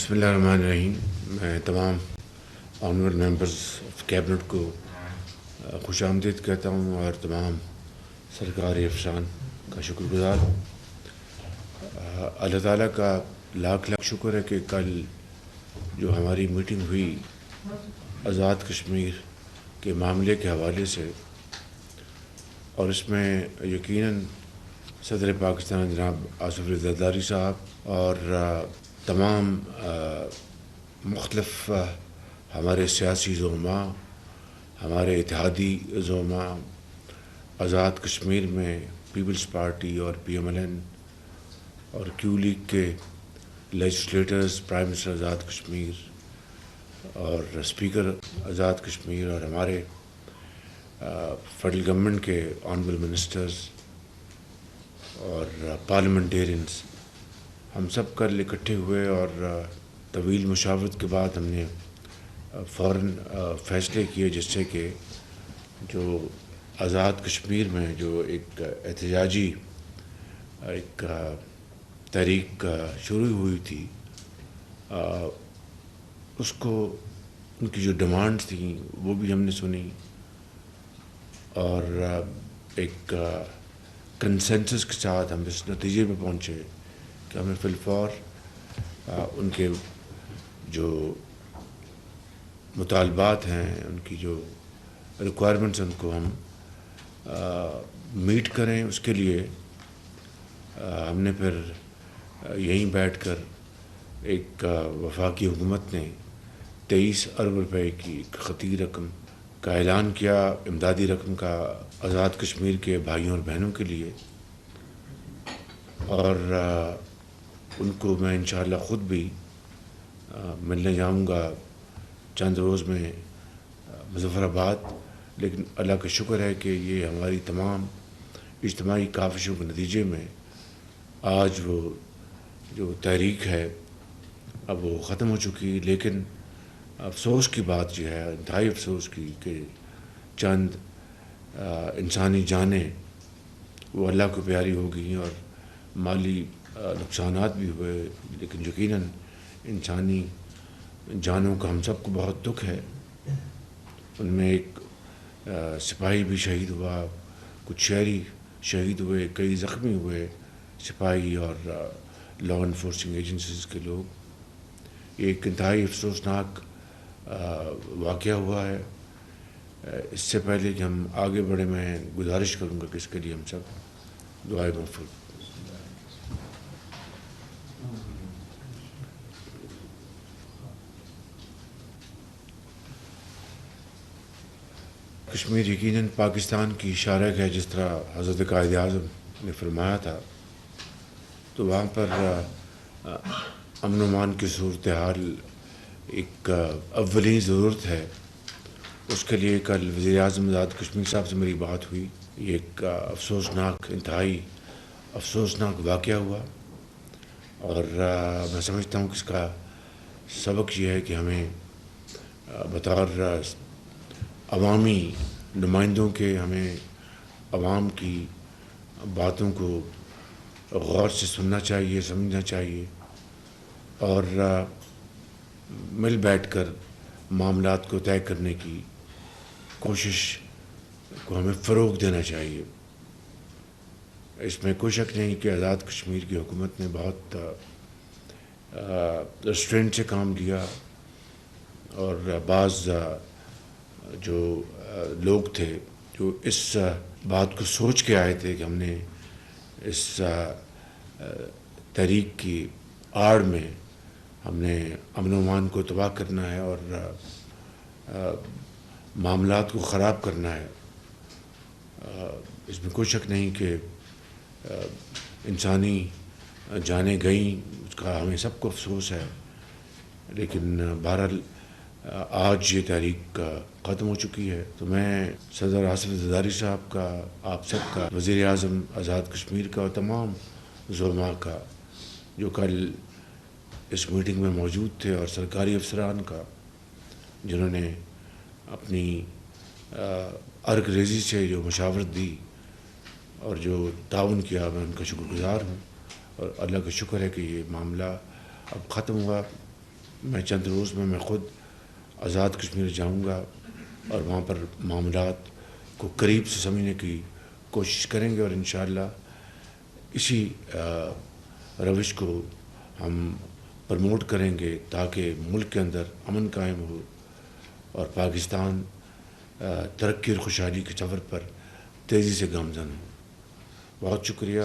بسم اللہ الرحمن الرحیم. میں تمام آنریبل ممبرز آف کیبنٹ کو خوش آمدید کہتا ہوں اور تمام سرکاری افسران کا شکر گزار ہوں. اللہ تعالیٰ کا لاکھ لاکھ شکر ہے کہ کل جو ہماری میٹنگ ہوئی آزاد کشمیر کے معاملے کے حوالے سے، اور اس میں یقیناً صدر پاکستان جناب آصف علی زرداری صاحب اور تمام مختلف ہمارے سیاسی زعماء، ہمارے اتحادی زعماء، آزاد کشمیر میں پیپلز پارٹی اور PMLN اور کیو لیگ کے legislators, prime minister Azad Kashmir اور اسپیکر آزاد کشمیر اور ہمارے فیڈرل گورنمنٹ کے آنریبل منسٹرز اور پارلیمنٹیرینز، ہم سب کل اکٹھے ہوئے اور طویل مشاورت کے بعد ہم نے فوراً فیصلے کیے جس سے کہ جو آزاد کشمیر میں جو ایک احتجاجی ایک تحریک شروع ہوئی تھی، اس کو ان کی جو ڈیمانڈس تھیں وہ بھی ہم نے سنی اور ایک کنسنسس کے ساتھ ہم اس نتیجے پہ پہنچے کہ ہمیں فی الفور ان کے جو مطالبات ہیں، ان کی جو ریکوائرمنٹس ان کو ہم میٹ کریں. اس کے لیے ہم نے پھر یہیں بیٹھ کر ایک وفاقی حکومت نے 23 ارب روپے کی ایک خطی رقم کا اعلان کیا، امدادی رقم کا آزاد کشمیر کے بھائیوں اور بہنوں کے لیے. اور ان کو میں انشاءاللہ خود بھی ملنے جاؤں گا چند روز میں مظفر آباد. لیکن اللہ کا شکر ہے کہ یہ ہماری تمام اجتماعی کاوشوں کے نتیجے میں آج وہ جو تحریک ہے اب وہ ختم ہو چکی. لیکن افسوس کی بات یہ ہے، انتہائی افسوس کی، کہ چند انسانی جانیں وہ اللہ کو پیاری ہو گئیں اور مالی نقصانات بھی ہوئے. لیکن یقیناً انسانی جانوں کا ہم سب کو بہت دکھ ہے. ان میں ایک سپاہی بھی شہید ہوا، کچھ شہری شہید ہوئے، کئی زخمی ہوئے سپاہی اور لا انفورسنگ ایجنسیز کے لوگ. یہ ایک انتہائی افسوسناک واقعہ ہوا ہے. اس سے پہلے کہ ہم آگے بڑھیں میں گزارش کروں گا کہ اس کے لیے ہم سب دعائیں موفق. کشمیر یقیناً پاکستان کی شارک ہے، جس طرح حضرت قائد اعظم نے فرمایا تھا. تو وہاں پر امن و امان کی صورتحال ایک اولین ضرورت ہے. اس کے لیے کل وزیر اعظم آزاد کشمیر صاحب سے میری بات ہوئی. یہ ایک افسوسناک، انتہائی افسوسناک واقعہ ہوا اور میں سمجھتا ہوں کہ اس کا سبق یہ ہے کہ ہمیں بطور عوامی نمائندوں کے ہمیں عوام کی باتوں کو غور سے سننا چاہیے، سمجھنا چاہیے اور مل بیٹھ کر معاملات کو طے کرنے کی کوشش کو ہمیں فروغ دینا چاہیے. اس میں کوئی شک نہیں کہ آزاد کشمیر کی حکومت نے بہت ریسٹرینٹ سے کام لیا اور بعض جو لوگ تھے جو اس بات کو سوچ کے آئے تھے کہ ہم نے اس تحریک کی آڑ میں ہم نے امن و امان کو تباہ کرنا ہے اور معاملات کو خراب کرنا ہے. اس میں کوئی شک نہیں کہ انسانی جانیں گئیں، اس کا ہمیں سب کو افسوس ہے. لیکن بہرحال آج یہ تحریک ختم ہو چکی ہے. تو میں صدر آصف زرداری صاحب کا، آپ سب کا، وزیر اعظم آزاد کشمیر کا اور تمام زعماء کا جو کل اس میٹنگ میں موجود تھے اور سرکاری افسران کا جنہوں نے اپنی ارگ ریزی سے جو مشاورت دی اور جو تعاون کیا، میں ان کا شکر گزار ہوں. اور اللہ کا شکر ہے کہ یہ معاملہ اب ختم ہوا. میں چند روز میں خود آزاد کشمیر جاؤں گا اور وہاں پر معاملات کو قریب سے سمجھنے کی کوشش کریں گے، اور انشاءاللہ اسی روش کو ہم پروموٹ کریں گے تاکہ ملک کے اندر امن قائم ہو اور پاکستان ترقی اور خوشحالی کے سفر پر تیزی سے گامزن ہو۔ بہت شکریہ۔